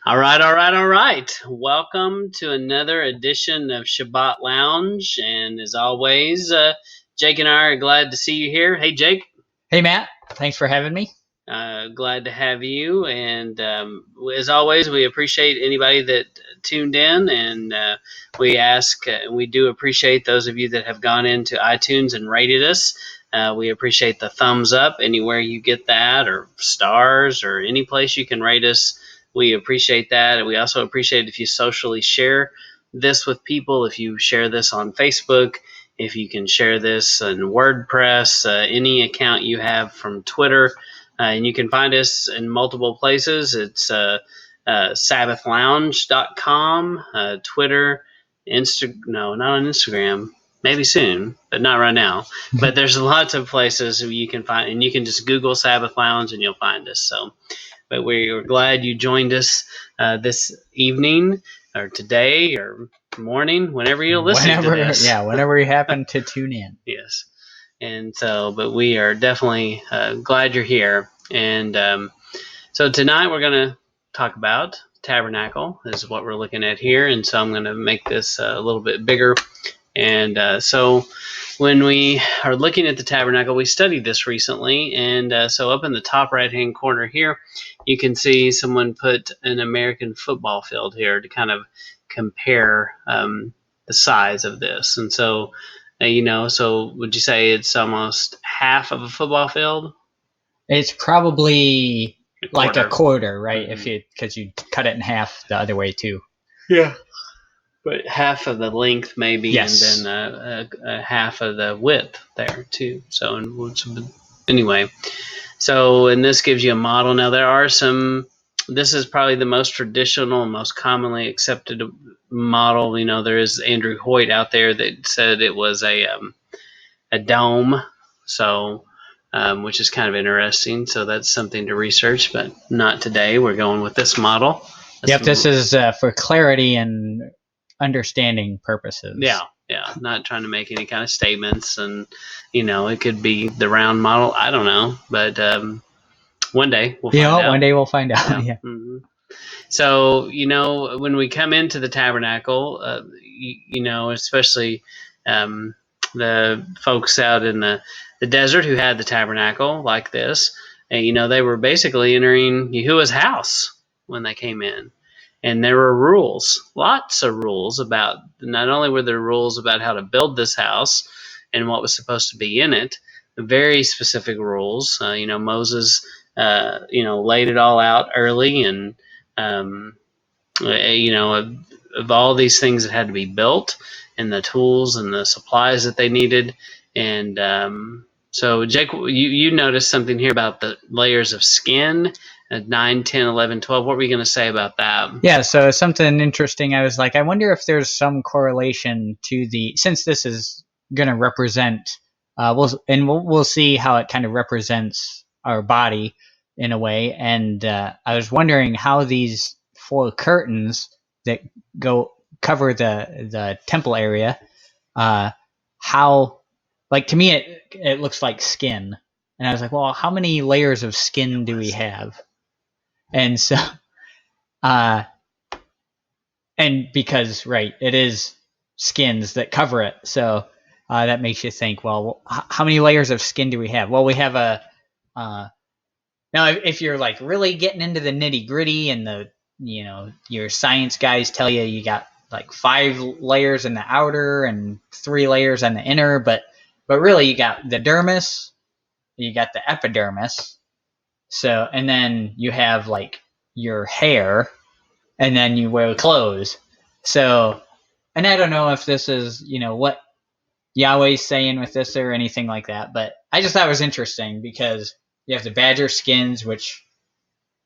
All right, all right, all right. Welcome to another edition of Sabbath Lounge. And as always, Jake and I are glad to see you here. Hey, Jake. Hey, Matt. Thanks for having me. Glad to have you. And as always, we appreciate anybody that tuned in. And we do appreciate those of you that have gone into iTunes and rated us. We appreciate the thumbs up anywhere you get that, or stars, or any place you can rate us. We appreciate that. And we also appreciate if you socially share this with people, if you share this on Facebook, if you can share this in WordPress, any account you have from Twitter. And you can find us in multiple places. It's sabbathlounge.com, Twitter, no, not on Instagram. Maybe soon, but not right now. But there's lots of places you can find, and you can just Google Sabbath Lounge and you'll find us. So, but we're glad you joined us this evening, or today, or morning, whenever you listen to this. Yeah, whenever you happen to tune in. Yes. And so, but we are definitely glad you're here. And so tonight we're going to talk about tabernacle, is what we're looking at here. And so I'm going to make this a little bit bigger. And so when we are looking at the tabernacle, we studied this recently. And so up in the top right-hand corner here, you can see someone put an American football field here to kind of compare the size of this. And so, so would you say it's almost half of a football field? It's probably like a quarter, right? Mm-hmm. Because you cut it in half the other way too. Yeah. But half of the length maybe, yes. And then a half of the width there too. So anyway, and this gives you a model. Now there are this is probably the most traditional and most commonly accepted model. There is Andrew Hoyt out there that said it was a dome. So, which is kind of interesting. So that's something to research, but not today. We're going with this model. This is for clarity and understanding purposes. Yeah, not trying to make any kind of statements, and it could be the round model. I don't know, but one day we'll find out. One day we'll find out. Yeah. Mm-hmm. So when we come into the tabernacle, especially the folks out in the desert who had the tabernacle like this, and, they were basically entering Yahuwah's house when they came in. And there were rules, lots of rules about, not only were there rules about how to build this house and what was supposed to be in it, very specific rules. Moses, laid it all out early, and, of all these things that had to be built, and the tools and the supplies that they needed. And so, Jake, you noticed something here about the layers of skin. 9, 10, 11, 12. What were you going to say about that? Yeah, so something interesting. I was like, I wonder if there's some correlation to since this is going to represent, we'll see how it kind of represents our body in a way. And I was wondering how these 4 curtains that cover the temple area, how, like, to me it looks like skin. And I was like, well, how many layers of skin do we have? And so, and because, right, it is skins that cover it. So that makes you think, well, how many layers of skin do we have? Well, we have now if you're like really getting into the nitty gritty, and your science guys tell you got like 5 layers in the outer and 3 layers on the inner, but really you got the dermis, you got the epidermis. So, and then you have like your hair, and then you wear clothes. So, and I don't know if this is, what Yahweh's saying with this or anything like that, but I just thought it was interesting because you have the badger skins, which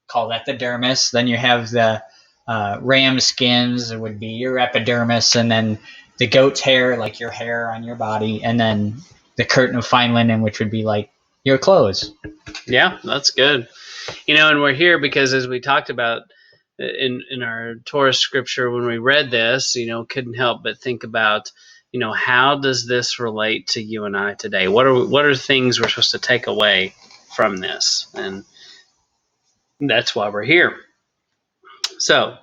call that the dermis. Then you have the ram skins, it would be your epidermis, and then the goat's hair, like your hair on your body, and then the curtain of fine linen, which would be like your clothes. Yeah, that's good. And we're here because, as we talked about in our Torah scripture, when we read this, couldn't help but think about, how does this relate to you and I today? What are things we're supposed to take away from this? And that's why we're here. So,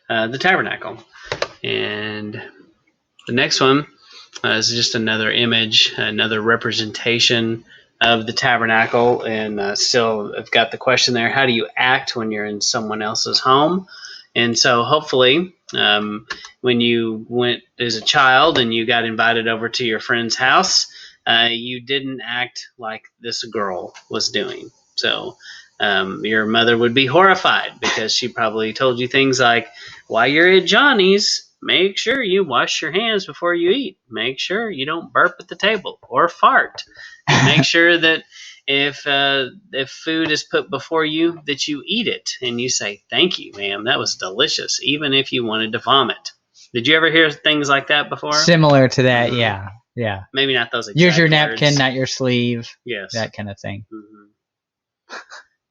the tabernacle. And the next one is just another image, another representation of the tabernacle. And still, I've got the question there, how do you act when you're in someone else's home? And so hopefully, when you went as a child and you got invited over to your friend's house, you didn't act like this girl was doing. So your mother would be horrified because she probably told you things like, while you're at Johnny's, make sure you wash your hands before you eat. Make sure you don't burp at the table or fart. And make sure that if food is put before you, that you eat it and you say, thank you, ma'am, that was delicious, even if you wanted to vomit. Did you ever hear things like that before? Similar to that, mm-hmm. Yeah. Maybe not those exact Use your words. napkin, not your sleeve. Yes. That kind of thing. Mm-hmm.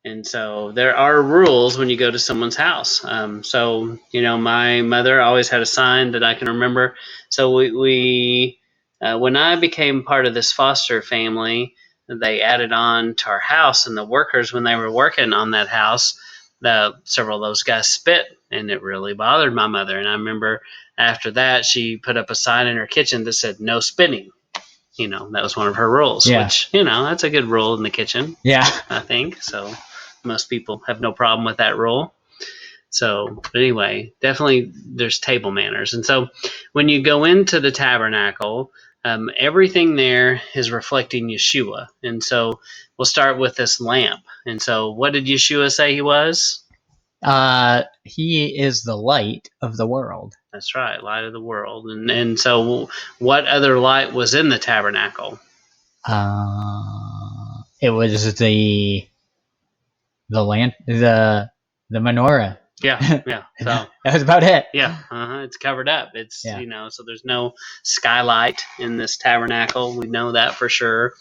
And so there are rules when you go to someone's house. So, my mother always had a sign that I can remember. So we when I became part of this foster family, they added on to our house, and the workers, when they were working on that house, several of those guys spit, and it really bothered my mother. And I remember after that, she put up a sign in her kitchen that said, no spitting. That was one of her rules, which, that's a good rule in the kitchen. Yeah. I think. So most people have no problem with that rule. So, but anyway, definitely there's table manners. And so when you go into the tabernacle, everything there is reflecting Yeshua. And so we'll start with this lamp. And so what did Yeshua say he was? He is the light of the world. That's right, light of the world. And so what other light was in the tabernacle? It was the lamp, the menorah. Yeah. So that was about it. Yeah, it's covered up. It's so there's no skylight in this tabernacle. We know that for sure.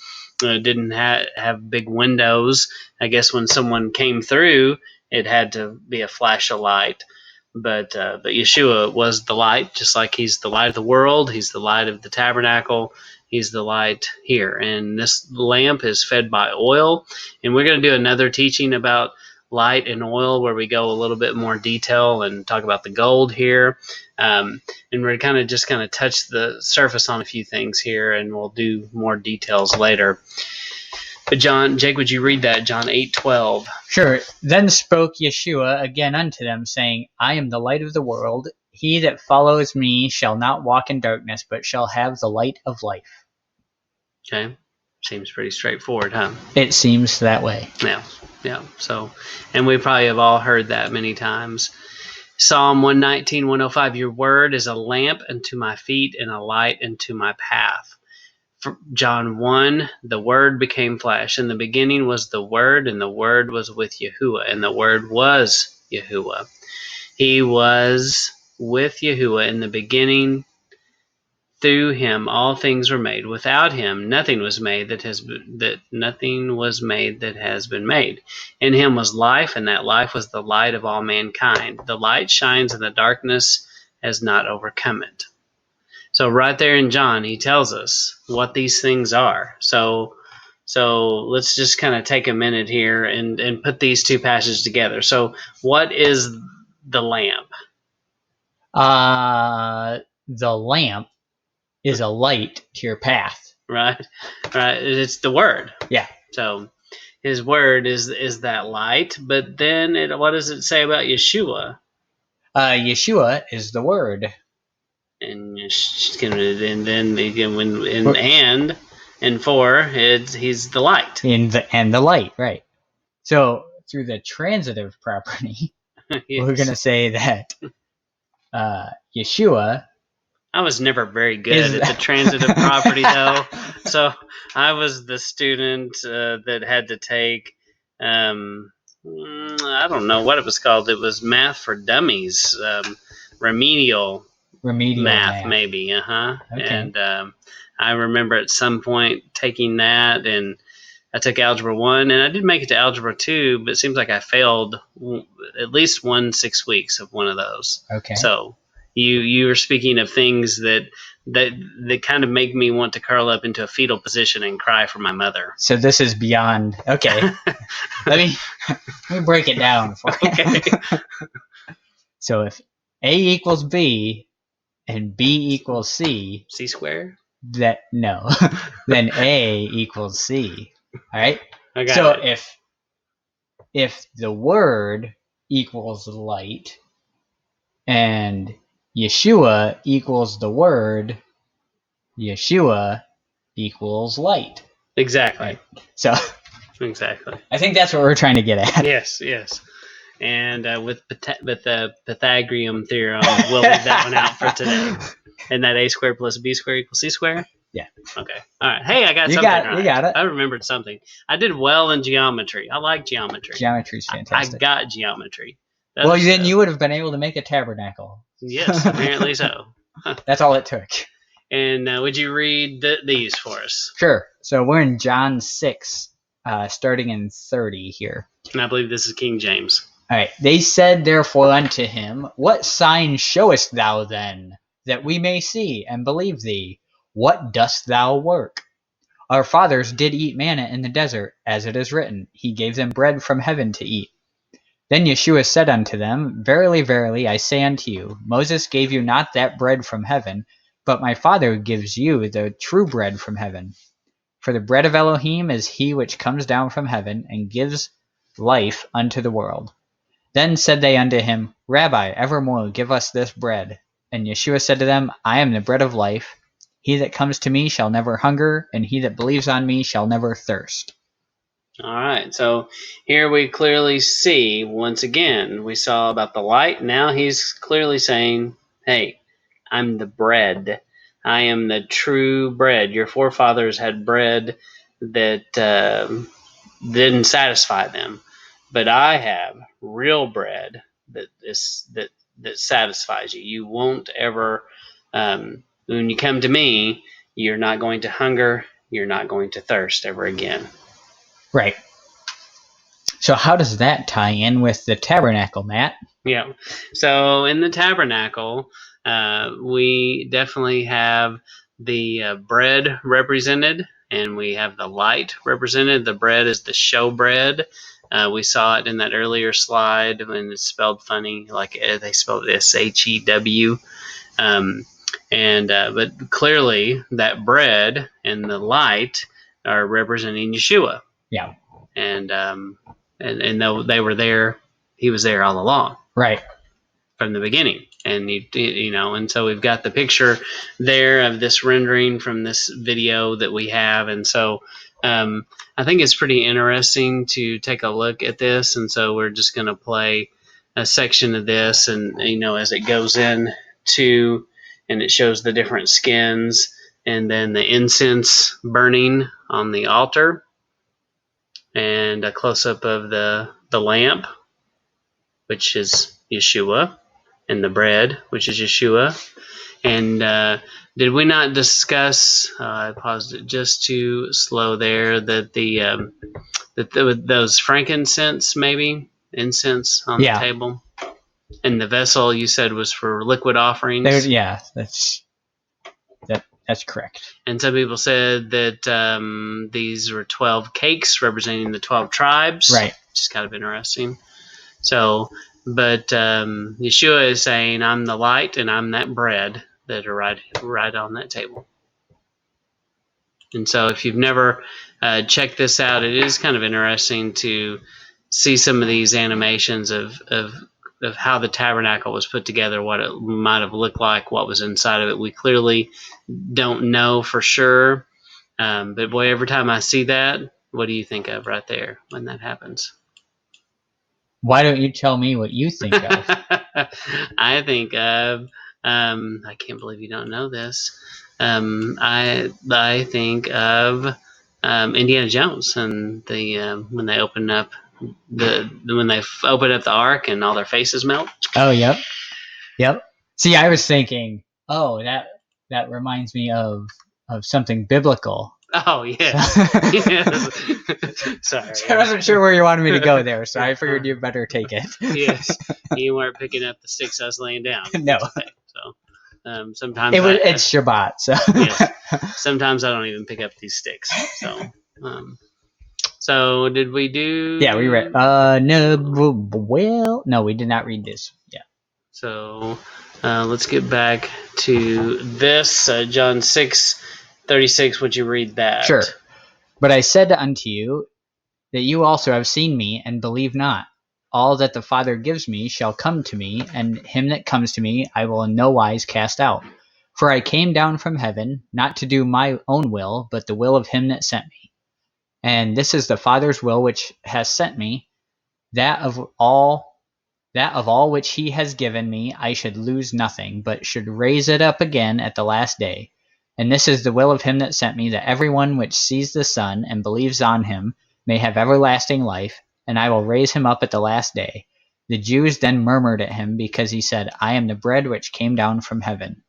It didn't have big windows. I guess when someone came through, it had to be a flash of light. But Yeshua was the light, just like he's the light of the world. He's the light of the tabernacle. He's the light here. And this lamp is fed by oil. And we're going to do another teaching about light and oil where we go a little bit more detail and talk about the gold here. And we're kind of touch the surface on a few things here, and we'll do more details later. But Jake, would you read that, John 8:12? Sure. Then spoke Yeshua again unto them, saying, I am the light of the world. He that follows me shall not walk in darkness, but shall have the light of life. Okay. Seems pretty straightforward, huh? It seems that way. Yeah. So, and we probably have all heard that many times. Psalm 119, 105, your word is a lamp unto my feet and a light unto my path. John 1, the Word became flesh. In the beginning was the Word, and the Word was with Yahuwah, and the Word was Yahuwah. He was with Yahuwah in the beginning. Through him all things were made. Without him nothing was made that has been made. In him was life, and that life was the light of all mankind. The light shines, and the darkness has not overcome it. So right there in John, he tells us what these things are. So let's just kind of take a minute here and put these two passages together. So what is the lamp? The lamp is a light to your path. Right. It's the word. Yeah. So his word is that light. But then what does it say about Yeshua? Yeshua is the word. And then again, and for he's the light. And the light, right. So through the transitive property, yes. We're going to say that Yeshua. I was never very good at the transitive property, though. So I was the student that had to take, I don't know what it was called. It was Math for Dummies, remedial math, maybe. Okay. And I remember at some point taking that, and I took Algebra 1, and I did make it to Algebra 2, but it seems like I failed at least 6 weeks of one of those. Okay. So you were speaking of things that kind of make me want to curl up into a fetal position and cry for my mother. So this is beyond. Okay. let me break it down for you. Okay. So if A equals B and B equals C, C square? then A equals C. All right. I got So it. if the word equals light and Yeshua equals the word, Yeshua equals light. Exactly. Right. So Exactly. I think that's what we're trying to get at. Yes, yes. And with the Pythagorean theorem, we'll leave that one out for today. And that A squared plus B squared equals C squared? Yeah. Okay. All right. Hey, I got You something got right. You got it. I remembered something. I did well in geometry. I like geometry. Geometry's I fantastic. got geometry. Well, then you would have been able to make a tabernacle. Yes, apparently so. That's all it took. And would you read these for us? Sure. So we're in John 6, starting in 30 here. And I believe this is King James. All right. They said therefore unto him, What sign showest thou then, that we may see and believe thee? What dost thou work? Our fathers did eat manna in the desert, as it is written, He gave them bread from heaven to eat. Then Yeshua said unto them, Verily, verily, I say unto you, Moses gave you not that bread from heaven, but my Father gives you the true bread from heaven. For the bread of Elohim is he which comes down from heaven, and gives life unto the world. Then said they unto him, Rabbi, evermore give us this bread. And Yeshua said to them, I am the bread of life. He that comes to me shall never hunger, and he that believes on me shall never thirst. All right, so here we clearly see, once again, we saw about the light. Now he's clearly saying, hey, I'm the bread. I am the true bread. Your forefathers had bread that didn't satisfy them, but I have real bread that satisfies you. You won't ever, when you come to me, you're not going to hunger. You're not going to thirst ever again. Right. So how does that tie in with the tabernacle, Matt? Yeah. So in the tabernacle, we definitely have the bread represented, and we have the light represented. The bread is the show bread. We saw it in that earlier slide when it's spelled funny, like they spelled it SHEW. But clearly that bread and the light are representing Yeshua. Yeah. And though they were there, he was there all along. Right. From the beginning. And and so we've got the picture there of this rendering from this video that we have. And so I think it's pretty interesting to take a look at this. And so we're just going to play a section of this, and as it goes in to, and it shows the different skins, and then the incense burning on the altar, and a close-up of the lamp, which is Yeshua, and the bread, which is Yeshua. And did we not discuss? I paused it just too slow there. That those frankincense, maybe incense on the table, and the vessel you said was for liquid offerings. That's correct. And some people said that these were 12 cakes representing the 12 tribes. Right. Which is kind of interesting. So. But Yeshua is saying, I'm the light and I'm that bread that are right on that table. And so if you've never checked this out, it is kind of interesting to see some of these animations of how the tabernacle was put together, what it might have looked like, what was inside of it. We clearly don't know for sure. But boy, every time I see that, what do you think of right there when that happens? Why don't you tell me what you think of? I think of, I can't believe you don't know this. I think of Indiana Jones and the when they open up the ark and all their faces melt. Oh, yep. See, I was thinking, that reminds me of something biblical. Oh, yes. Yes. Sorry. I wasn't sure where you wanted me to go there, so I figured you better take it. Yes. You weren't picking up the sticks I was laying down. No. So sometimes it's Shabbat, so. Yes. Sometimes I don't even pick up these sticks. So did we do? Yeah, we read. No, we did not read this. Yeah. So let's get back to this. John 6:36. Would you read that? Sure. But I said unto you that you also have seen me, and believe not. All that the Father gives me shall come to me, and him that comes to me I will in no wise cast out. For I came down from heaven, not to do my own will, but the will of him that sent me. And this is the Father's will which has sent me, that of all which he has given me I should lose nothing, but should raise it up again at the last day. And this is the will of him that sent me, that every one which sees the Son and believes on him may have everlasting life, and I will raise him up at the last day. The Jews then murmured at him, because he said, I am the bread which came down from heaven.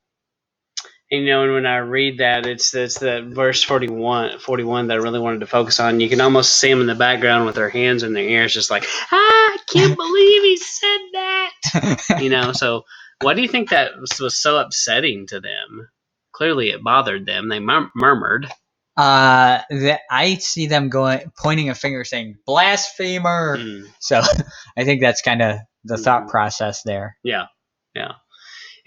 And, and when I read that, it's that verse 41 that I really wanted to focus on. You can almost see them in the background with their hands in their ears, just like, I can't believe he said that. So why do you think that was so upsetting to them? Clearly it bothered them. They murmured. I see them pointing a finger saying, blasphemer. So I think that's kind of the thought process there. Yeah.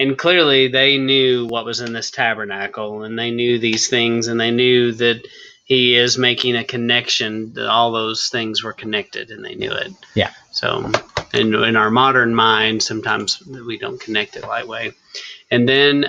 And clearly they knew what was in this tabernacle, and they knew these things, and they knew that he is making a connection, that all those things were connected, and they knew it. Yeah. So in our modern mind, sometimes we don't connect it that way. And then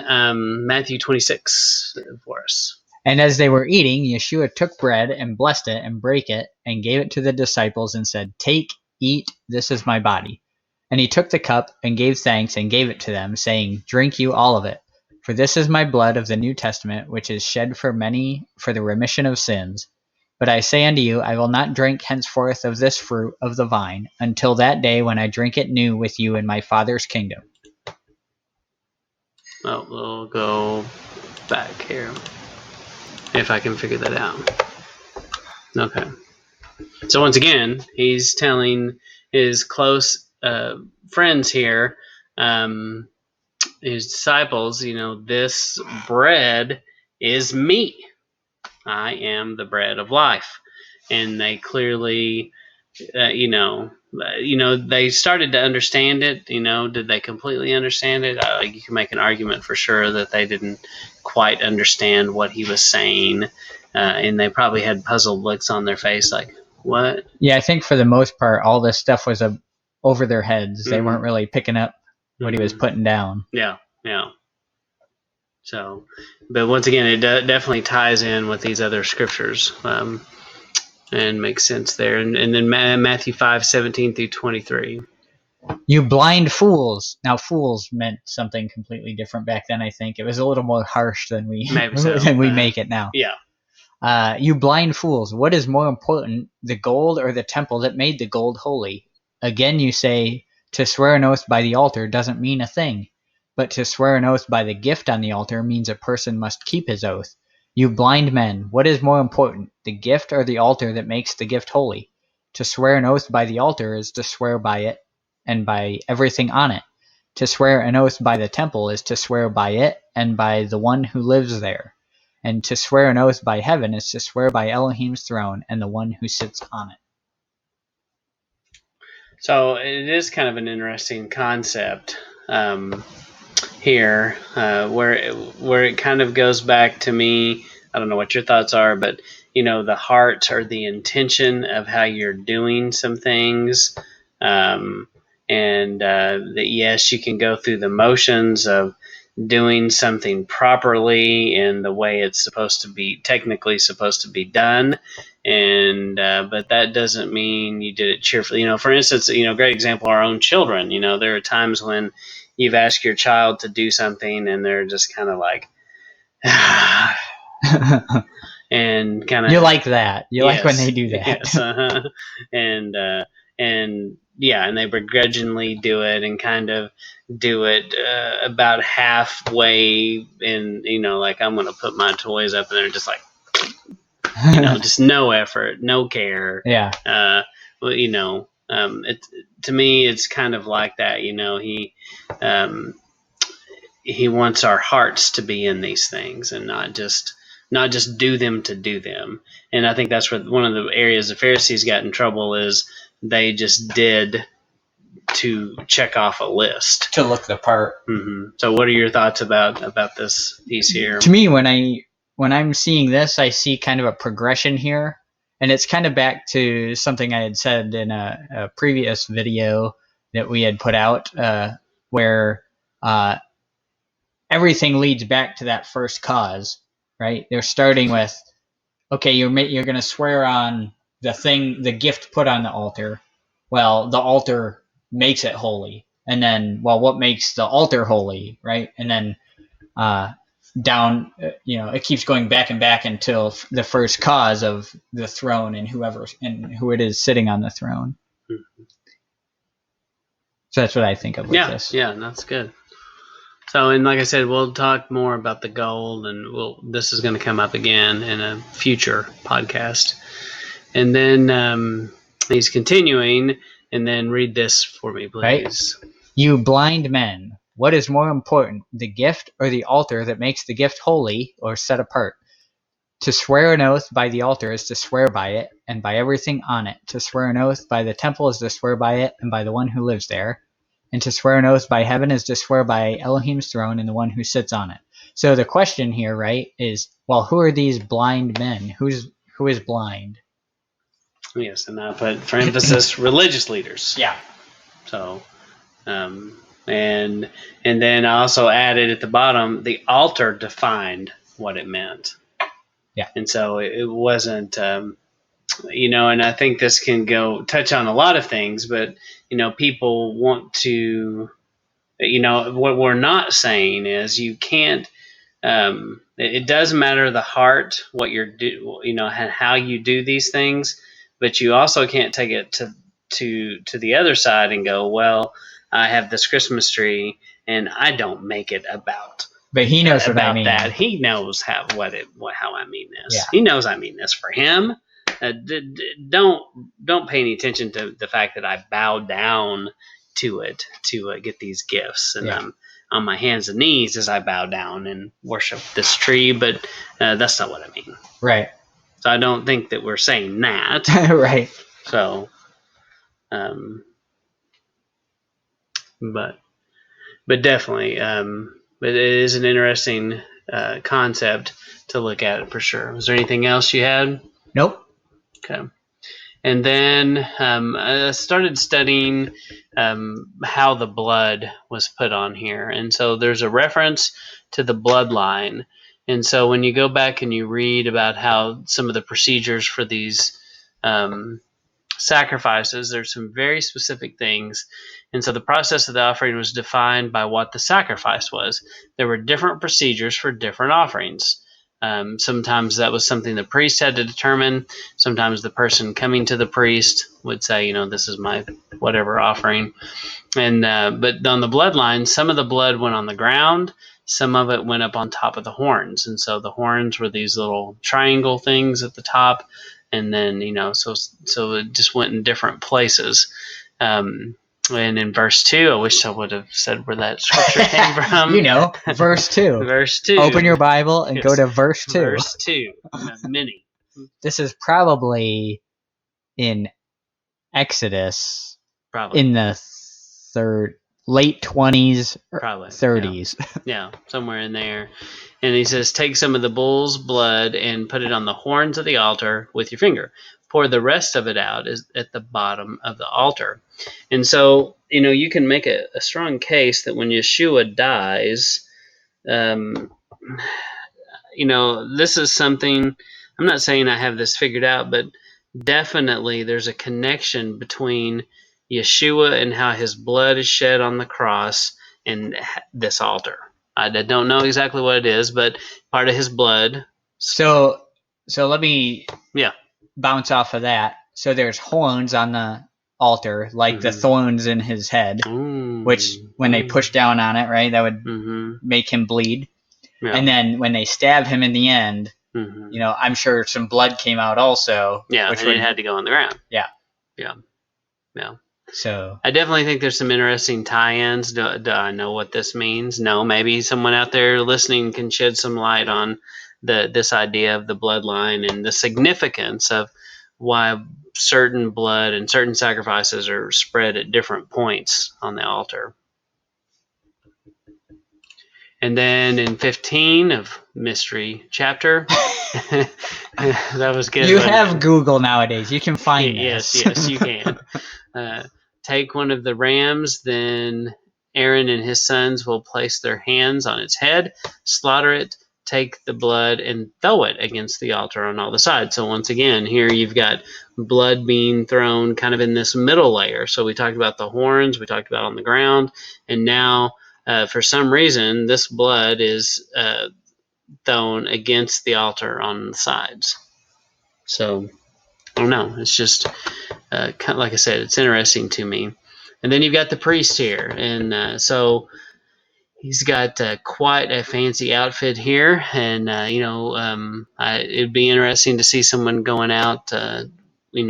Matthew 26 for us. And as they were eating, Yeshua took bread and blessed it and brake it and gave it to the disciples and said, Take, eat, this is my body. And he took the cup and gave thanks and gave it to them, saying, Drink you all of it. For this is my blood of the New Testament, which is shed for many for the remission of sins. But I say unto you, I will not drink henceforth of this fruit of the vine, until that day when I drink it new with you in my Father's kingdom. Well, we'll go back here, if I can figure that out. Okay. So once again, he's telling his close friends here, his disciples, this bread is me. I am the bread of life. And they clearly, they started to understand it. Did they completely understand it? You can make an argument for sure that they didn't quite understand what he was saying. And they probably had puzzled looks on their face like, what? Yeah, I think for the most part, all this stuff was over their heads. They weren't really picking up what he was putting down. Yeah. So, but once again, it definitely ties in with these other scriptures and makes sense there. And then Matthew 5:17-23. You blind fools. Now, fools meant something completely different back then, I think. It was a little more harsh than we make it now. Yeah. You blind fools, what is more important, the gold or the temple that made the gold holy? Again, you say, to swear an oath by the altar doesn't mean a thing. But to swear an oath by the gift on the altar means a person must keep his oath. You blind men, what is more important, the gift or the altar that makes the gift holy? To swear an oath by the altar is to swear by it and by everything on it. To swear an oath by the temple is to swear by it and by the one who lives there. And to swear an oath by heaven is to swear by Elohim's throne and the one who sits on it. So it is kind of an interesting concept here, where it kind of goes back to me. I don't know what your thoughts are, but the heart or the intention of how you're doing some things, and that yes, you can go through the motions of doing something properly in the way it's technically supposed to be done, and but that doesn't mean you did it cheerfully. For instance, great example, our own children. There are times when you've asked your child to do something and they're just kind of like and kind of, you like that, like when they do that. Yes, and they begrudgingly do it and kind of do it about halfway, and like, I'm gonna put my toys up, and they're just like just no effort, no care. Yeah. To me, it's kind of like that. He wants our hearts to be in these things and not just do them to do them. And I think that's where one of the areas the Pharisees got in trouble is they just did to check off a list. To look the part. So what are your thoughts about this piece here? To me, when I'm seeing this, I see kind of a progression here. And it's kind of back to something I had said in a previous video that we had put out, where everything leads back to that first cause, right? They're starting with, okay, you're going to swear on the gift put on the altar. Well, the altar makes it holy. And then, well, what makes the altar holy, right? And then down, it keeps going back and back until the first cause of the throne and who it is sitting on the throne. So that's what I think of with this. Yeah, that's good. So, and like I said, we'll talk more about the gold, and this is going to come up again in a future podcast. And then he's continuing, and then read this for me, please. Right? You blind men, what is more important, the gift or the altar that makes the gift holy or set apart? To swear an oath by the altar is to swear by it and by everything on it. To swear an oath by the temple is to swear by it and by the one who lives there. And to swear an oath by heaven is to swear by Elohim's throne and the one who sits on it. So the question here, right, is, well, who are these blind men? Who is blind? Yes, and I put for emphasis religious leaders. Yeah. So, and then I also added at the bottom, the altar defined what it meant. Yeah. And so it wasn't, and I think this can touch on a lot of things, but, people want to, what we're not saying is you can't, it does matter the heart, what and how you do these things, but you also can't take it to the other side and go, well, I have this Christmas tree and I don't make it about. But he knows what I mean. That. He knows how I mean this. Yeah. He knows I mean this for him. Don't pay any attention to the fact that I bow down to it to get these gifts, and I'm on my hands and knees as I bow down and worship this tree. But that's not what I mean. Right. So I don't think that we're saying that. Right. So, but definitely, but it is an interesting concept to look at for sure. Was there anything else you had? Nope. Okay. And then I started studying how the blood was put on here. And so there's a reference to the bloodline. And so when you go back and you read about how some of the procedures for these sacrifices, there's some very specific things. And so the process of the offering was defined by what the sacrifice was. There were different procedures for different offerings. Sometimes that was something the priest had to determine. Sometimes the person coming to the priest would say, this is my whatever offering. And but on the bloodline, some of the blood went on the ground. Some of it went up on top of the horns. And so the horns were these little triangle things at the top. And then, so it just went in different places. And in verse 2, I wish I would have said where that scripture came from. Verse 2. Verse 2. Open your Bible and go to verse 2. Verse 2. Mini. This is probably in Exodus. Probably. In the late 20s, probably 30s. Yeah, somewhere in there. And he says, take some of the bull's blood and put it on the horns of the altar with your finger. Pour the rest of it out at the bottom of the altar. And so, you can make a strong case that when Yeshua dies, this is something, I'm not saying I have this figured out, but definitely there's a connection between Yeshua and how his blood is shed on the cross and this altar. I don't know exactly what it is, but part of his blood. So let me bounce off of that. So there's horns on the altar, like the thorns in his head, which when they push down on it, right, that would make him bleed. Yeah. And then when they stab him in the end, I'm sure some blood came out also. Yeah, and it had to go on the ground. Yeah. So I definitely think there's some interesting tie-ins. Do I know what this means? No, maybe someone out there listening can shed some light on this idea of the bloodline and the significance of why certain blood and certain sacrifices are spread at different points on the altar. And then in 15 of Mystery Chapter, that was good. You have Google nowadays. You can find this. this. Yes, you can. Take one of the rams, then Aaron and his sons will place their hands on its head, slaughter it, take the blood, and throw it against the altar on all the sides. So once again, here you've got blood being thrown kind of in this middle layer. So we talked about the horns, we talked about on the ground, and now for some reason this blood is thrown against the altar on the sides. So I don't know. It's just kind of, like I said, it's interesting to me. And then you've got the priest here, and so he's got quite a fancy outfit here, and it'd be interesting to see someone going out, when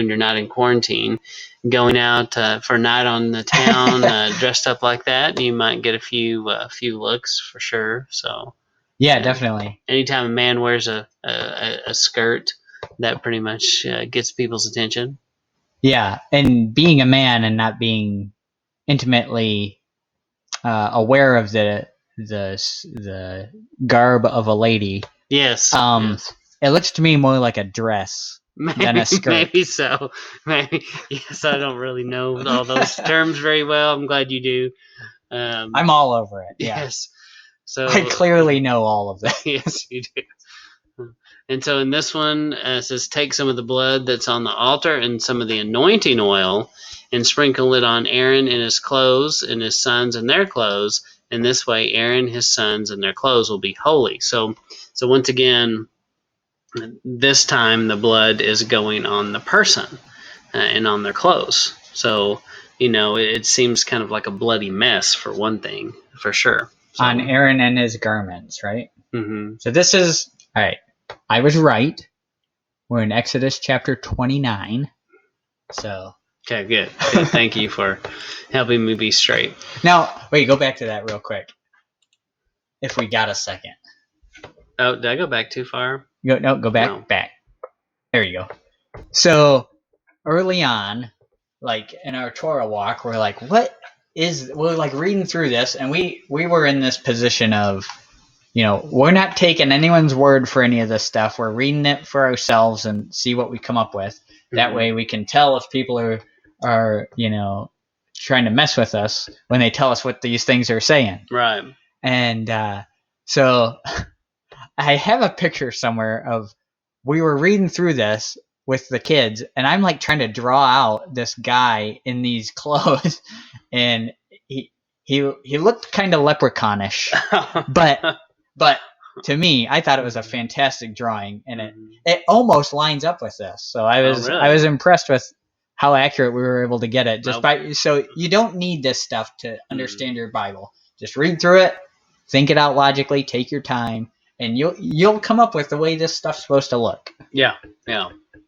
you're not in quarantine, going out for a night on the town, dressed up like that. You might get a few looks for sure. So yeah, definitely. Anytime a man wears a skirt, that pretty much gets people's attention. Yeah, and being a man and not being intimately aware of the garb of a lady. Yes. Yes. It looks to me more like a dress than a skirt. Maybe so. Maybe. Yes, I don't really know all those terms very well. I'm glad you do. I'm all over it. Yeah. Yes. So I clearly know all of that. Yes, you do. And so in this one, it says, take some of the blood that's on the altar and some of the anointing oil and sprinkle it on Aaron and his clothes and his sons and their clothes. And this way, Aaron, his sons, and their clothes will be holy. So once again, this time the blood is going on the person and on their clothes. So, it seems kind of like a bloody mess for one thing, for sure. So, on Aaron and his garments, right? Mm-hmm. So this is, all right, I was right. We're in Exodus chapter 29. So. Okay, good. Thank you for helping me be straight. Now, wait, go back to that real quick. If we got a second. Oh, did I go back too far? Go back. No. Back. There you go. So early on, like in our Torah walk, we're like, we're like reading through this, and we were in this position of, we're not taking anyone's word for any of this stuff. We're reading it for ourselves and see what we come up with. That way we can tell if people are trying to mess with us when they tell us what these things are saying. Right. And so I have a picture somewhere of, we were reading through this with the kids, and I'm like trying to draw out this guy in these clothes, and he looked kind of leprechaunish, but to me, I thought it was a fantastic drawing, and it almost lines up with this. So I was impressed with how accurate we were able to get it. So you don't need this stuff to understand your Bible. Just read through it, think it out logically, take your time, and you'll come up with the way this stuff's supposed to look. Yeah.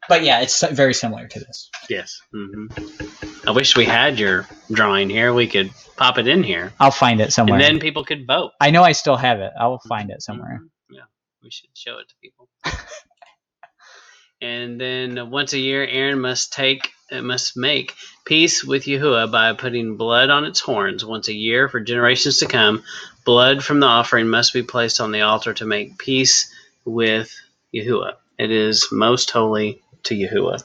But yeah, it's very similar to this. Yes. Mm-hmm. I wish we had your drawing here. We could pop it in here. I'll find it somewhere. And then people could vote. I know I still have it. I'll find it somewhere. Yeah, we should show it to people. And then once a year, Aaron must make peace with Yahuwah by putting blood on its horns. Once a year, for generations to come, blood from the offering must be placed on the altar to make peace with Yahuwah. It is most holy to Yahuwah.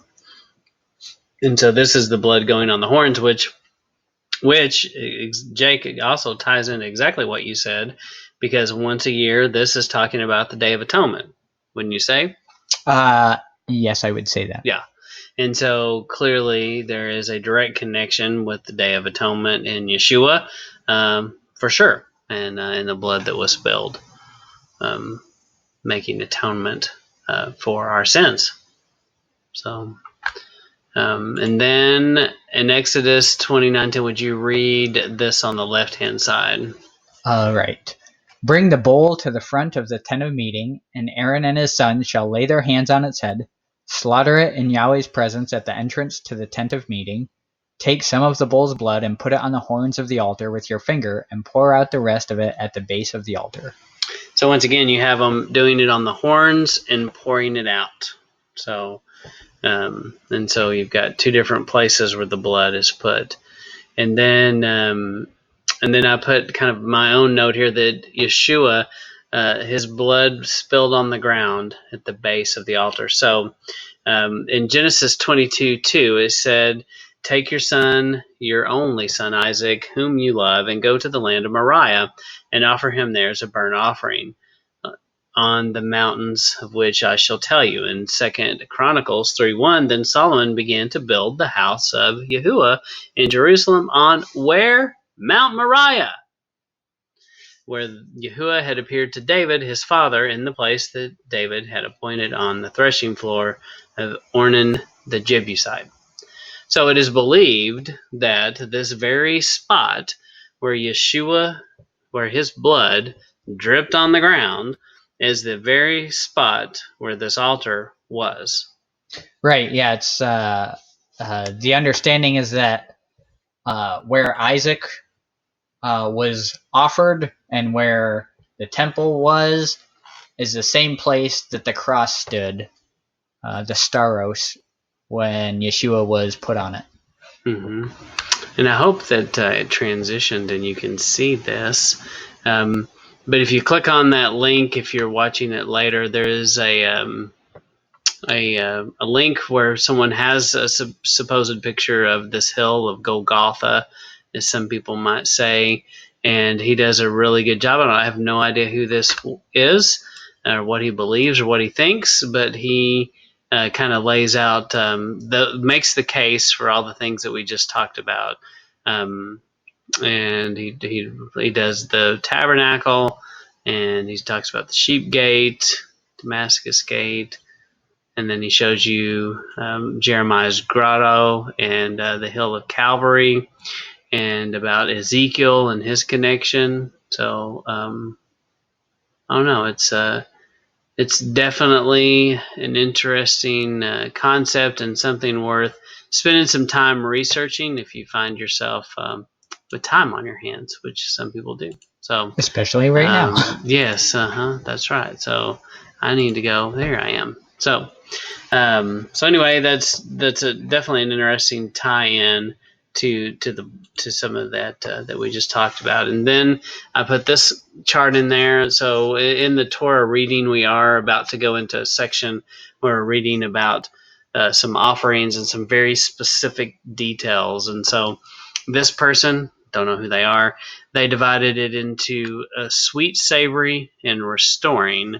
And so this is the blood going on the horns, which Jake also ties into exactly what you said, because once a year, this is talking about the Day of Atonement, wouldn't you say? Yes, I would say that. Yeah. And so clearly there is a direct connection with the Day of Atonement in Yeshua, for sure, and the blood that was spilled, making atonement for our sins. So, and then in Exodus 29:10, would you read this on the left-hand side? All right. Bring the bull to the front of the tent of meeting, and Aaron and his sons shall lay their hands on its head, slaughter it in Yahweh's presence at the entrance to the tent of meeting. Take some of the bull's blood and put it on the horns of the altar with your finger, and pour out the rest of it at the base of the altar. So once again, you have them doing it on the horns and pouring it out. So And so you've got two different places where the blood is put. And then I put kind of my own note here that Yeshua, his blood spilled on the ground at the base of the altar. So in Genesis 22:2, it said, "Take your son, your only son Isaac, whom you love, and go to the land of Moriah, and offer him there as a burnt offering on the mountains of which I shall tell you." In 2 Chronicles 3:1, then Solomon began to build the house of Yahuwah in Jerusalem on where? Mount Moriah, where Yahuwah had appeared to David, his father, in the place that David had appointed on the threshing floor of Ornan the Jebusite. So it is believed that this very spot where Yeshua, where his blood dripped on the ground, is the very spot where this altar was. Right. Yeah. It's the understanding is that where Isaac was offered and where the temple was is the same place that the cross stood, the Staros, when Yeshua was put on it. Mm-hmm. And I hope that it transitioned and you can see this. But if you click on that link, if you're watching it later, there is a link where someone has a supposed picture of this hill of Golgotha, as some people might say, and he does a really good job. I have no idea who this is, or what he believes, or what he thinks, but he kind of lays out, makes the case for all the things that we just talked about. And he does the tabernacle, and he talks about the sheep gate, Damascus gate, and then he shows you Jeremiah's grotto and the hill of Calvary, and about Ezekiel and his connection. So I don't know. It's definitely an interesting concept and something worth spending some time researching if you find yourself with time on your hands, which some people do. So especially right now. Yes, that's right. So I need to go. There I am. So anyway, that's definitely an interesting tie-in to some of that that we just talked about. And then I put this chart in there. So in the Torah reading, we are about to go into a section where we're reading about some offerings and some very specific details. And so this person, don't know who they are, they divided it into a sweet, savory, and restoring.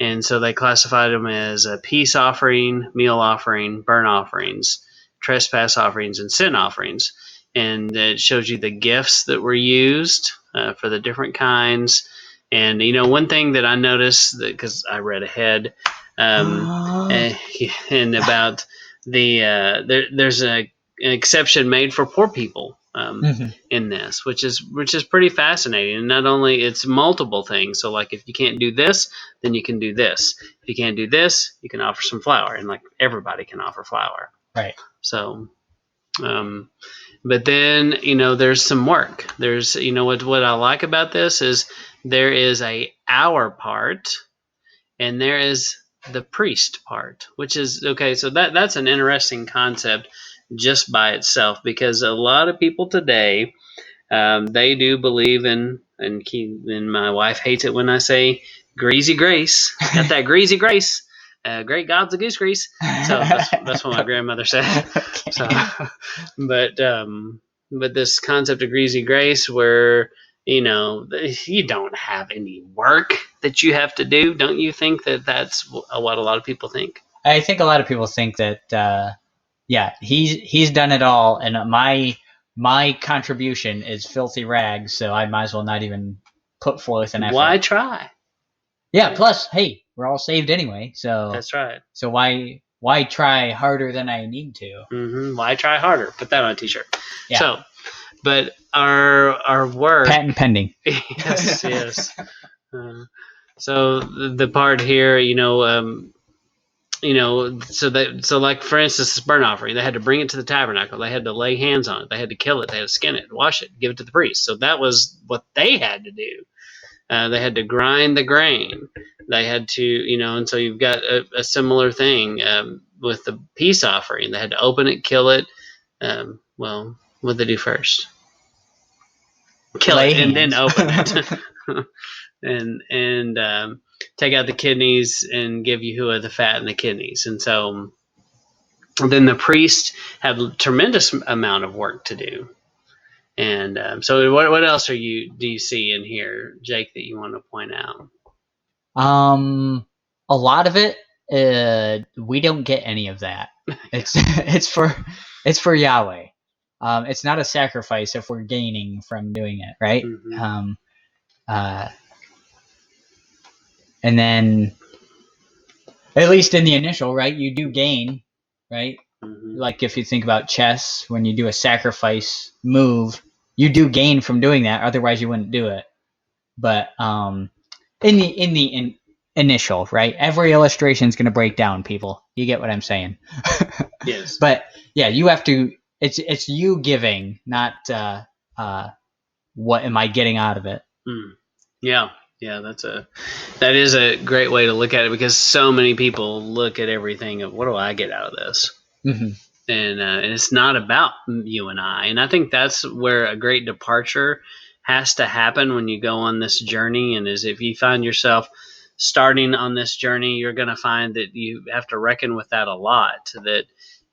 And so they classified them as a peace offering, meal offering, burnt offerings, trespass offerings, and sin offerings. And it shows you the gifts that were used for the different kinds. And, one thing that I noticed, because I read ahead, and about there's an exception made for poor people in this, which is pretty fascinating. And not only it's multiple things. So like if you can't do this, then you can do this. If you can't do this, you can offer some flour, and like everybody can offer flour. Right. So, but then there's some work. There's what I like about this is there is a our part, and there is the priest part, which is okay. So that's an interesting concept just by itself, because a lot of people today they do believe in, and my wife hates it when I say greasy grace. Got that greasy grace. Great God's a goose grease. So that's what my grandmother said. Okay. So, but this concept of greasy grace, where you don't have any work that you have to do. Don't you think that that's what a lot of people think? I think a lot of people think that he's done it all, and my contribution is filthy rags, so I might as well not even put forth an effort. Why try? Yeah. Plus, hey, we're all saved anyway, so That's right. So why try harder than I need to? Mm-hmm. Why try harder? Put that on a t-shirt. Yeah. So, but our work. Patent pending. Yes. So the part here, so like for instance, this burnt offering, they had to bring it to the tabernacle. They had to lay hands on it. They had to kill it. They had to skin it, wash it, give it to the priest. So that was what they had to do. They had to grind the grain. They had to, and so you've got a similar thing. the peace offering. They had to open it, kill it. Well, what did they do first? Kill Lay it and then hands. open it, and take out the kidneys and give Yahuwah the fat and the kidneys. And so then the priest had a tremendous amount of work to do. And so what else do you see in here, Jake, that you want to point out? A lot of it, we don't get any of that. It's for Yahweh. It's not a sacrifice if we're gaining from doing it, right? Mm-hmm. And then, at least in the initial, right, you do gain, right? Mm-hmm. Like if you think about chess, when you do a sacrifice move, you do gain from doing that. Otherwise, you wouldn't do it. But in the initial, right, every illustration is going to break down, people. You get what I'm saying? Yes. But yeah, you have to. It's you giving, not what am I getting out of it? Yeah, that is a great way to look at it, because so many people look at everything of what do I get out of this, Mm-hmm. and it's not about you and I. And I think that's where a great departure has to happen when you go on this journey. And is if you find yourself starting on this journey, you're going to find that you have to reckon with that a lot. That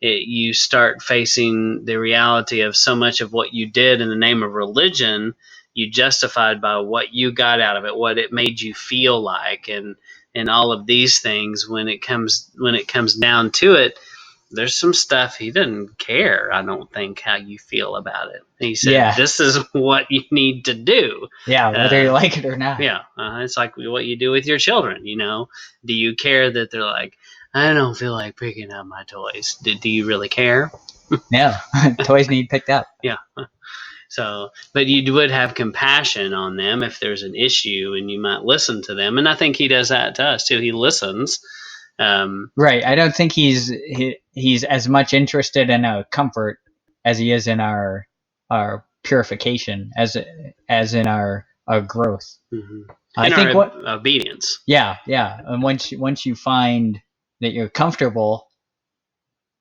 you start facing the reality of so much of what you did in the name of religion, you justified by what you got out of it, what it made you feel like, and all of these things. When it comes down to it, there's some stuff he doesn't care, I don't think, how you feel about it. He said, This is what you need to do. Yeah, whether you like it or not. Yeah, it's like what you do with your children. Do you care that they're like, I don't feel like picking up my toys? Do you really care? No, toys need picked up. Yeah. So, but you would have compassion on them if there's an issue, and you might listen to them. And I think he does that to us too. He listens. Right. I don't think he's as much interested in our comfort as he is in our purification, as in our growth. Mm-hmm. I think obedience. Yeah. And once you find that you're comfortable,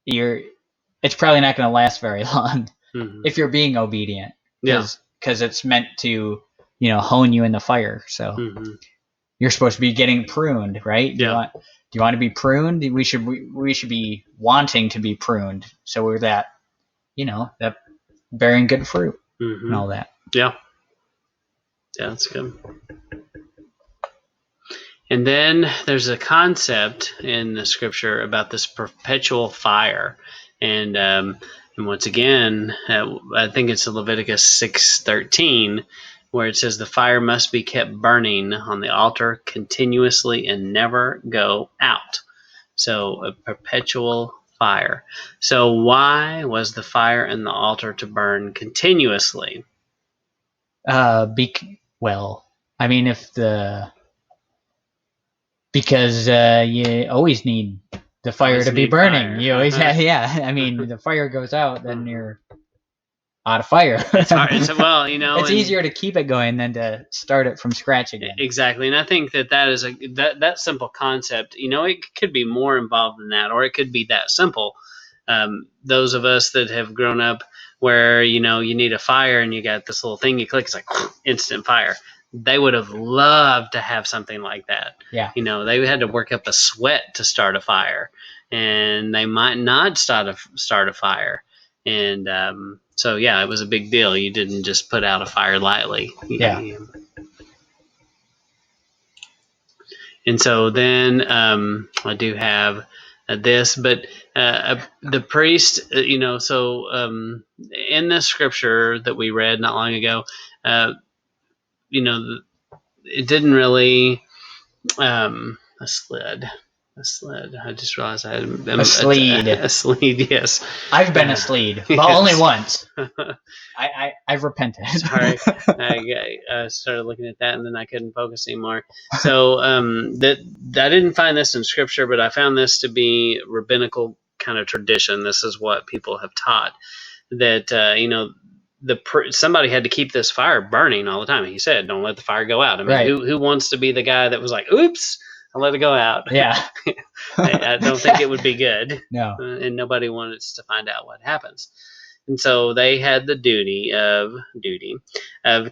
it's probably not going to last very long if you're being obedient. Because it's meant to, hone you in the fire. So you're supposed to be getting pruned, right? Do you want to be pruned? We should be wanting to be pruned. So we're that bearing good fruit and all that. Yeah, that's good. And then there's a concept in the scripture about this perpetual fire. And once again, I think it's Leviticus 6:13, where it says the fire must be kept burning on the altar continuously and never go out. So a perpetual fire. So why was the fire in the altar to burn continuously? Because you always need the fire to be burning. Fire. You always have, I mean, the fire goes out, then you're out of fire. It's hard. It's easier to keep it going than to start it from scratch again. Exactly, and I think that is that simple concept. It could be more involved than that, or it could be that simple. Those of us that have grown up where you need a fire and you got this little thing you click, it's like instant fire. They would have loved to have something like that. Yeah. They had to work up a sweat to start a fire, and they might not start a fire. And so, yeah, it was a big deal. You didn't just put out a fire lightly. Yeah. And so then I do have this, but the priest, so in the scripture that we read not long ago, it didn't really a sled. I just realized I had a sleed. A sleed, yes. I've been a sleed, but only once. I've repented. Sorry, I started looking at that and then I couldn't focus anymore. So that I didn't find this in scripture, but I found this to be rabbinical kind of tradition. This is what people have taught, that somebody had to keep this fire burning all the time. He said, "Don't let the fire go out." I mean, right. who wants to be the guy that was like, "Oops, I let it go out. Yeah. I don't think it would be good. No. And nobody wants to find out what happens. And so they had the duty of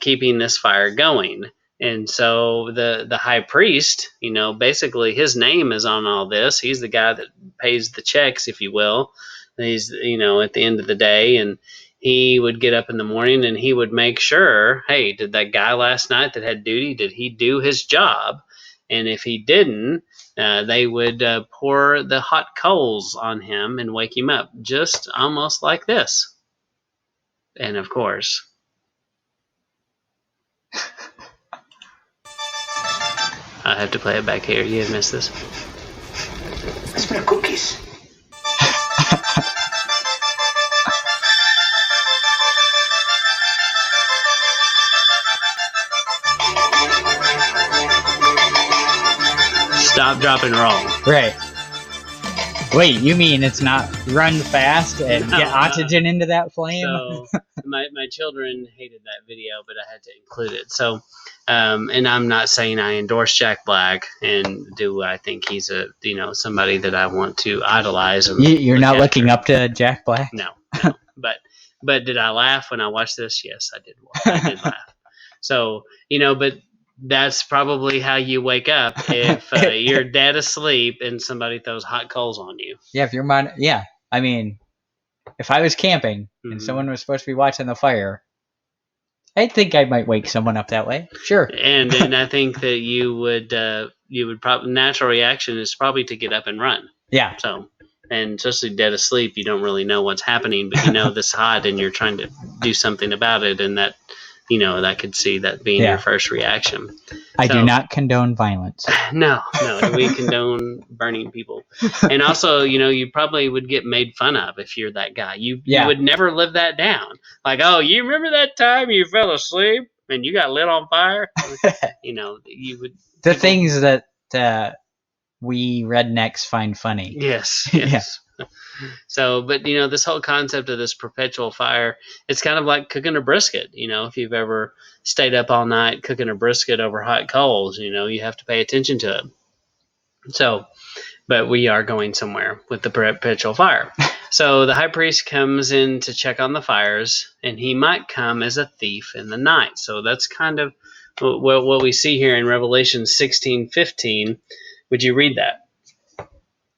keeping this fire going. And so the high priest, basically his name is on all this. He's the guy that pays the checks, if you will. He's, at the end of the day, and he would get up in the morning and he would make sure, hey, did that guy last night that had duty, did he do his job? And if he didn't, they would pour the hot coals on him and wake him up, just almost like this. And of course, I have to play it back here. You missed this. I smell cookies. Stop, drop, and roll. Right. Wait, you mean it's not run fast and get oxygen into that flame? So my children hated that video, but I had to include it. So, and I'm not saying I endorse Jack Black, and do I think he's somebody that I want to idolize? You're not looking up to Jack Black? No. But did I laugh when I watched this? Yes, I did. I did laugh. So, but that's probably how you wake up if you're dead asleep and somebody throws hot coals on you. Yeah, if you're I mean, if I was camping and someone was supposed to be watching the fire, I think I might wake someone up that way. Sure. And I think that you would probably, natural reaction is probably to get up and run. Yeah. So, and especially dead asleep, you don't really know what's happening, but this hot and you're trying to do something about it, and that I could see that being your first reaction. I do not condone violence. No, we condone burning people. And also, you probably would get made fun of if you're that guy. You would never live that down. Like, oh, you remember that time you fell asleep and you got lit on fire? You would. The things that we rednecks find funny. Yes. Yeah. So, but this whole concept of this perpetual fire, it's kind of like cooking a brisket. If you've ever stayed up all night cooking a brisket over hot coals, you have to pay attention to it. So, but we are going somewhere with the perpetual fire. So the high priest comes in to check on the fires, and he might come as a thief in the night. So that's kind of what we see here in Revelation 16:15. Would you read that?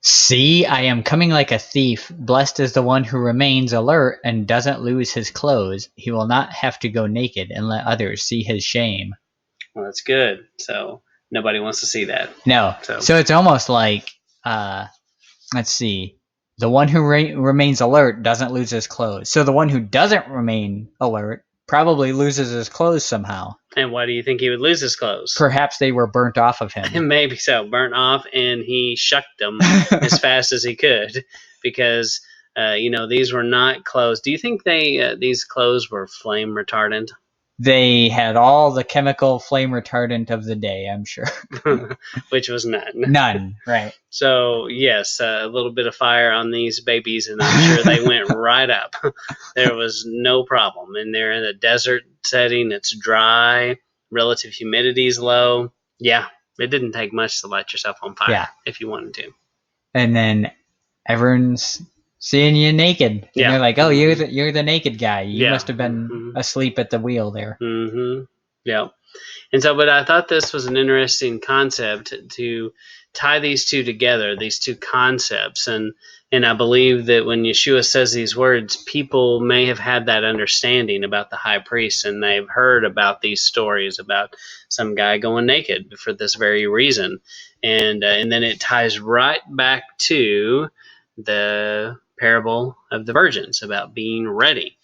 See, I am coming like a thief. Blessed is the one who remains alert and doesn't lose his clothes. He will not have to go naked and let others see his shame. Well, that's good. So nobody wants to see that. No. So it's almost like, let's see, the one who remains alert doesn't lose his clothes. So the one who doesn't remain alert probably loses his clothes somehow. And why do you think he would lose his clothes? Perhaps they were burnt off of him. Maybe so, burnt off, and he shucked them as fast as he could, because these were not clothes. Do you think these clothes were flame retardant? They had all the chemical flame retardant of the day, I'm sure. Which was none. None, right. So, yes, a little bit of fire on these babies, and I'm sure they went right up. There was no problem. And they're in a desert setting. It's dry. Relative humidity is low. Yeah, it didn't take much to light yourself on fire if you wanted to. And then everyone's seeing you naked. And they're like, oh, you're the naked guy. You must have been asleep at the wheel there. Mm-hmm. Yeah. And so, but I thought this was an interesting concept to tie these two together, these two concepts. And I believe that when Yeshua says these words, people may have had that understanding about the high priest, and they've heard about these stories about some guy going naked for this very reason. And then it ties right back to the parable of the virgins about being ready,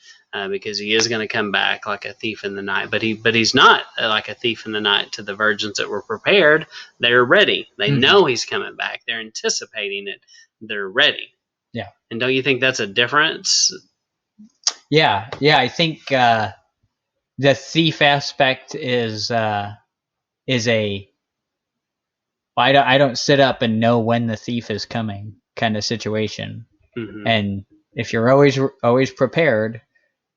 because he is going to come back like a thief in the night, but he's not like a thief in the night to the virgins that were prepared. They're ready. They know he's coming back. They're anticipating it. They're ready. Yeah. And don't you think that's a difference? Yeah. I think the thief aspect is I don't sit up and know when the thief is coming kind of situation. Mm-hmm. And if you're always prepared,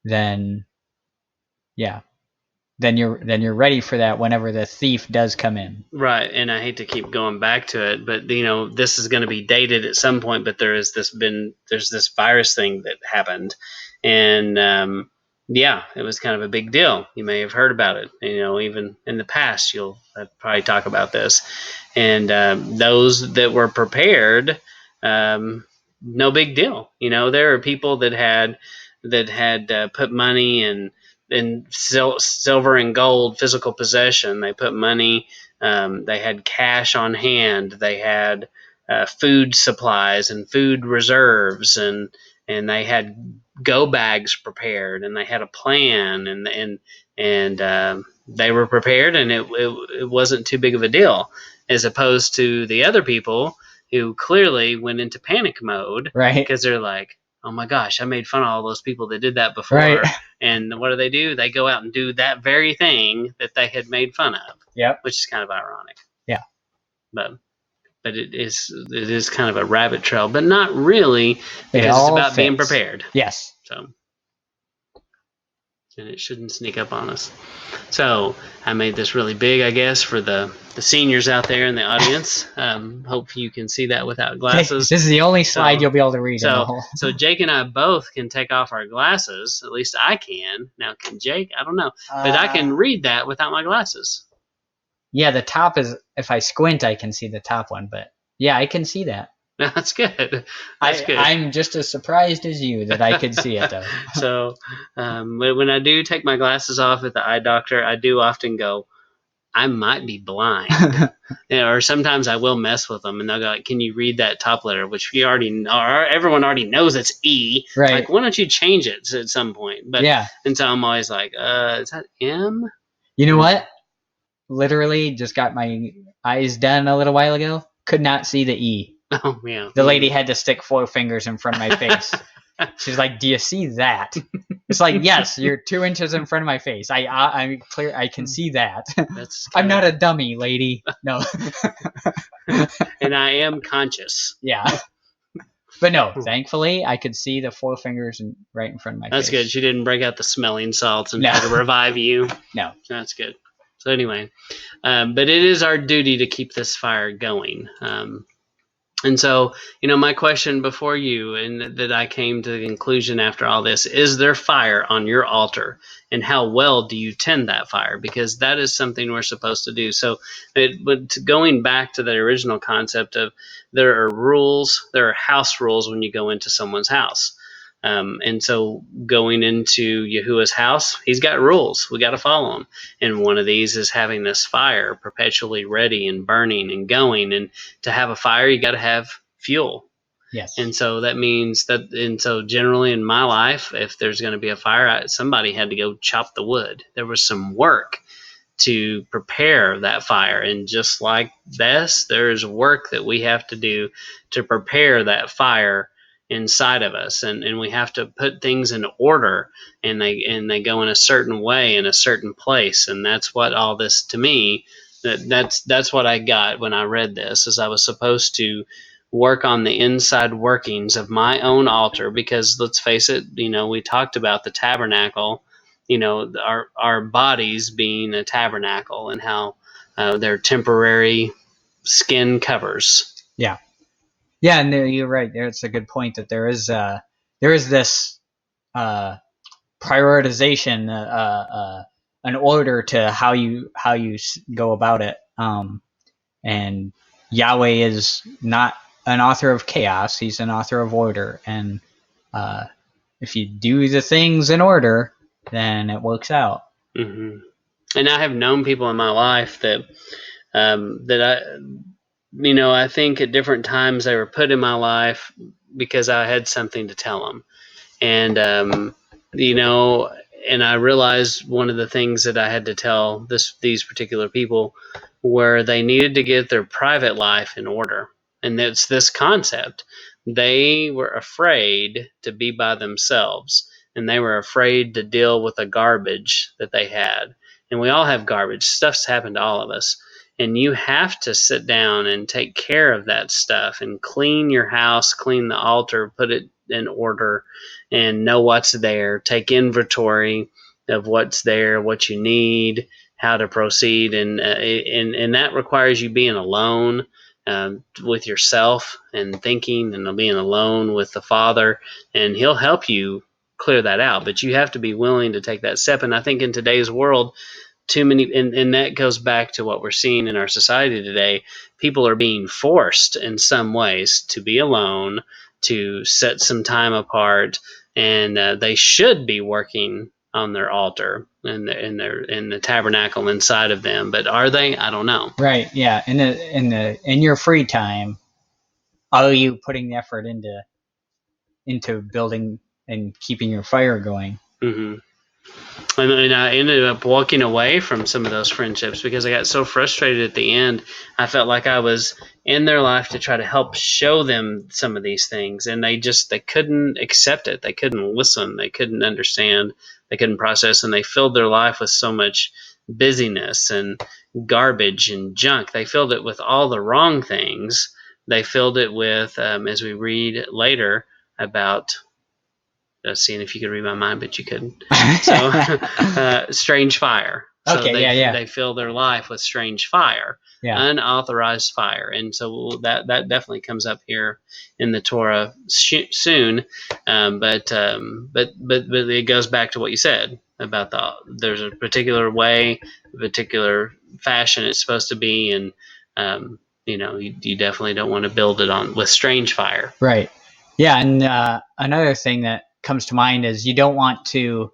then then you're ready for that whenever the thief does come in. Right, and I hate to keep going back to it, but this is going to be dated at some point. But there's this virus thing that happened, and yeah, it was kind of a big deal. You may have heard about it. Even in the past, you'll probably talk about this, and those that were prepared, no big deal. There are people that had put money in silver and gold, physical possession. They put money. They had cash on hand. They had food supplies and food reserves, and they had go bags prepared, and they had a plan, and they were prepared, and it wasn't too big of a deal, as opposed to the other people who clearly went into panic mode, right? Because they're like, oh my gosh, I made fun of all those people that did that before. Right. And what do? They go out and do that very thing that they had made fun of. Yep. Which is kind of ironic. Yeah. But it is kind of a rabbit trail, but not really, because it's about being prepared. Yes. So, and it shouldn't sneak up on us. So I made this really big, I guess, for the seniors out there in the audience. Hope you can see that without glasses. This is the only slide you'll be able to read. So Jake and I both can take off our glasses. At least I can. Now, can Jake? I don't know. But I can read that without my glasses. Yeah, the top is, if I squint, I can see the top one. But yeah, I can see that. That's good. That's good. I'm just as surprised as you that I could see it, though. So when I do take my glasses off at the eye doctor, I do often go, I might be blind. Or sometimes I will mess with them, and they'll go, like, can you read that top letter, which we already know, everyone already knows it's E. Right. Like, why don't you change it at some point? But yeah. And so I'm always like, is that M? You know what? Literally just got my eyes done a little while ago. Could not see the E. Oh, yeah. The lady had to stick 4 fingers in front of my face. She's like, do you see that? It's like, yes, you're 2 inches in front of my face. I'm clear. I can see that. I'm not a dummy, lady. No. And I am conscious. Yeah. But no, thankfully, I could see the 4 fingers right in front of my face. That's good. She didn't break out the smelling salts and try to revive you. No. That's good. So anyway, but it is our duty to keep this fire going. And so, my question before you, and that I came to the conclusion after all this, is there fire on your altar? And how well do you tend that fire? Because that is something we're supposed to do. So but going back to the original concept of there are rules, there are house rules when you go into someone's house. And so going into Yahuwah's house, he's got rules. We got to follow them. And one of these is having this fire perpetually ready and burning and going. And to have a fire, you got to have fuel. Yes. And so that means that, and so generally in my life, if there's going to be a fire, somebody had to go chop the wood. There was some work to prepare that fire. And just like this, there's work that we have to do to prepare that fire inside of us, and we have to put things in order, and they go in a certain way in a certain place. And that's what all this, to me, that's what I got when I read this, is I was supposed to work on the inside workings of my own altar, because let's face it, we talked about the tabernacle, our bodies being a tabernacle, and how they're temporary skin covers. Yeah. Yeah, and you're right. It's a good point that there is this prioritization, an order to how you go about it. And Yahweh is not an author of chaos; he's an author of order. And if you do the things in order, then it works out. Mm-hmm. And I have known people in my life that I think at different times they were put in my life because I had something to tell them. And, and I realized one of the things that I had to tell these particular people were they needed to get their private life in order. And it's this concept. They were afraid to be by themselves, and they were afraid to deal with the garbage that they had. And we all have garbage. Stuff's happened to all of us. And you have to sit down and take care of that stuff and clean your house, clean the altar, put it in order, and know what's there. Take inventory of what's there, what you need, how to proceed, and that requires you being alone with yourself and thinking, and being alone with the Father, and He'll help you clear that out. But you have to be willing to take that step. And I think in today's world, too many, and that goes back to what we're seeing in our society today. People are being forced in some ways to be alone, to set some time apart, and they should be working on their altar and in the tabernacle inside of them. But are they? I don't know. Right. Yeah. In your free time, are you putting effort into building and keeping your fire going? Mm-hmm. And I ended up walking away from some of those friendships because I got so frustrated at the end. I felt like I was in their life to try to help show them some of these things, and they couldn't accept it. They couldn't listen. They couldn't understand. They couldn't process, and they filled their life with so much busyness and garbage and junk. They filled it with all the wrong things. They filled it with, as we read later about, seeing if you could read my mind, but you couldn't. So, strange fire. So Okay, they fill their life with strange fire, unauthorized fire, and so that definitely comes up here in the Torah soon. But it goes back to what you said about there's a particular way, a particular fashion it's supposed to be, and you definitely don't want to build it on with strange fire. Right. Yeah, and another thing that comes to mind is you don't want to.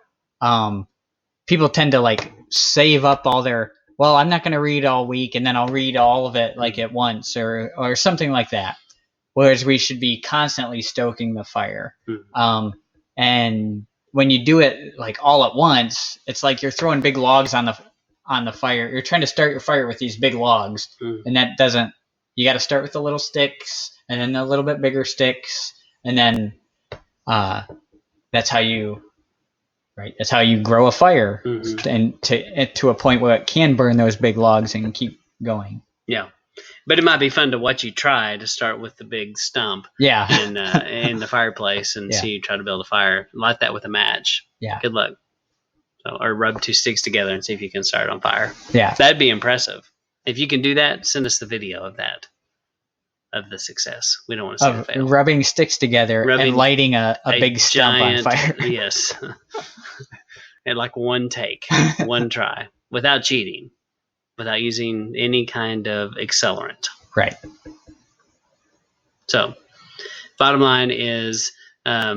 People tend to like save up all their. Well, I'm not going to read all week, and then I'll read all of it like at once, or something like that. Whereas we should be constantly stoking the fire. Mm-hmm. And when you do it like all at once, it's like you're throwing big logs on the fire. You're trying to start your fire with these big logs, and that doesn't. You got to start with the little sticks, and then the little bit bigger sticks, and then that's how you grow a fire, and to a point where it can burn those big logs and keep going. Yeah. But it might be fun to watch you try to start with the big stump in the fireplace and see you try to build a fire. Light that with a match. Yeah. Good luck. Or rub two sticks together and see if you can start on fire. Yeah. That'd be impressive. If you can do that, send us the video of that, of the success. We don't want to see it fail. Rubbing sticks together and lighting a big stump on fire. Yes. And like one take, one try, without cheating. Without using any kind of accelerant. Right. So, bottom line is, I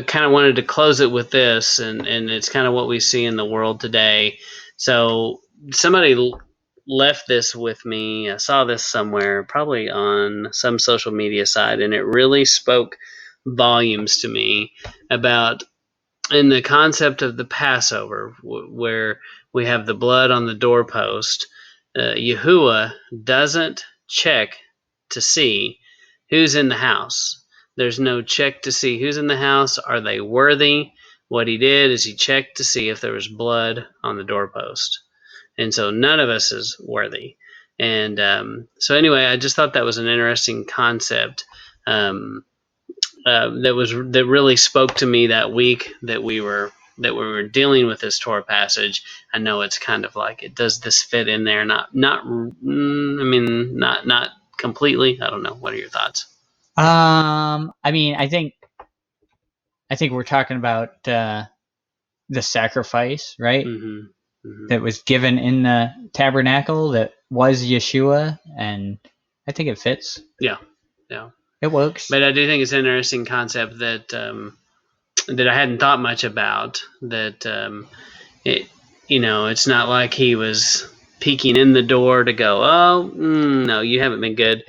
kind of wanted to close it with this, and it's kind of what we see in the world today. So, somebody left this with me. I saw this somewhere, probably on some social media site, and it really spoke volumes to me about in the concept of the Passover, where we have the blood on the doorpost. Yahuwah doesn't check to see who's in the house. There's no check to see who's in the house. Are they worthy? What he did is he checked to see if there was blood on the doorpost. And so none of us is worthy. And so anyway, I just thought that was an interesting concept. That really spoke to me that week that we were dealing with this Torah passage. I know it's kind of like, does this fit in there? Not completely. I don't know. What are your thoughts? I think we're talking about the sacrifice, right? Mm-hmm. Mm-hmm. That was given in the tabernacle. That was Yeshua, and I think it fits. Yeah. It works. But I do think it's an interesting concept that I hadn't thought much about. That it's not like he was peeking in the door to go, oh, no, you haven't been good.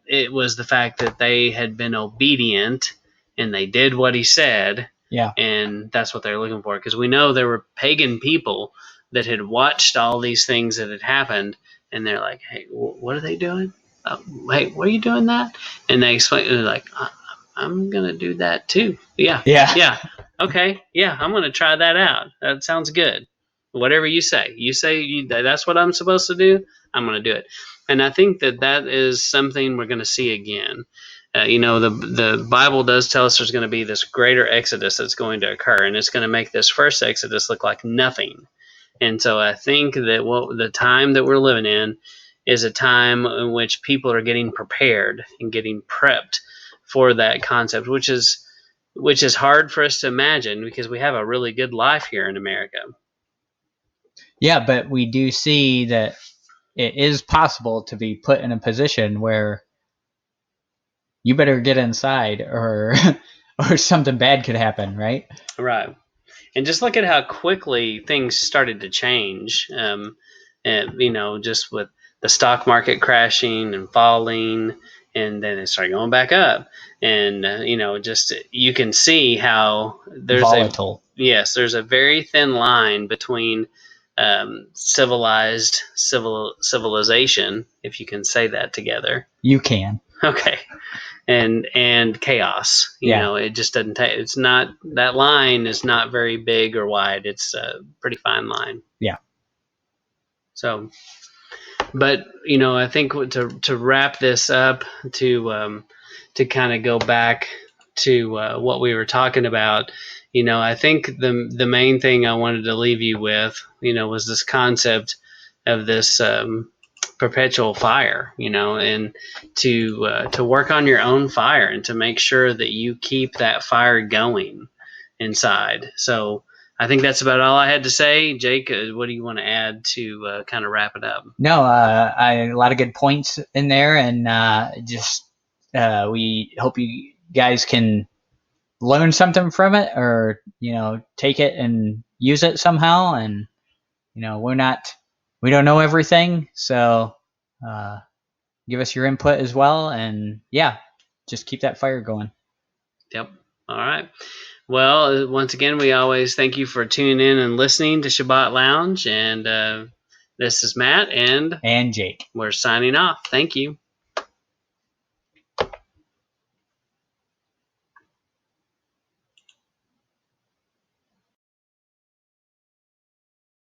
It was the fact that they had been obedient and they did what he said. Yeah. And that's what they're looking for. Because we know there were pagan people that had watched all these things that had happened, and they're like, hey, what are they doing? Hey, what are you doing that? And they explain, they're like, I'm going to do that too. Yeah. Okay. Yeah, I'm going to try that out. That sounds good. Whatever you say. That's what I'm supposed to do, I'm going to do it. And I think that is something we're going to see again. the Bible does tell us there's going to be this greater exodus that's going to occur, and it's going to make this first exodus look like nothing. And so I think that the time that we're living in is a time in which people are getting prepared and getting prepped for that concept, which is hard for us to imagine because we have a really good life here in America. Yeah, but we do see that it is possible to be put in a position where you better get inside or or something bad could happen, right? Right. And just look at how quickly things started to change. Just with the stock market crashing and falling, and then it started going back up. And just you can see how there's Volatile. there's a very thin line between civilization, if you can say that together. You can. Okay. And chaos. It just doesn't take. It's not, that line is not very big or wide. It's a pretty fine line. Yeah. So, but I think to wrap this up, to kind of go back to what we were talking about. I think the main thing I wanted to leave you with, was this concept of this perpetual fire, and to work on your own fire and to make sure that you keep that fire going inside. So I think that's about all I had to say. Jake, what do you want to add to kind of wrap it up? No, a lot of good points in there, and we hope you guys can learn something from it, or take it and use it somehow. And we don't know everything, so give us your input as well, and just keep that fire going. Yep. All right. Well, once again, we always thank you for tuning in and listening to Shabbat Lounge, and this is Matt and Jake. We're signing off. Thank you.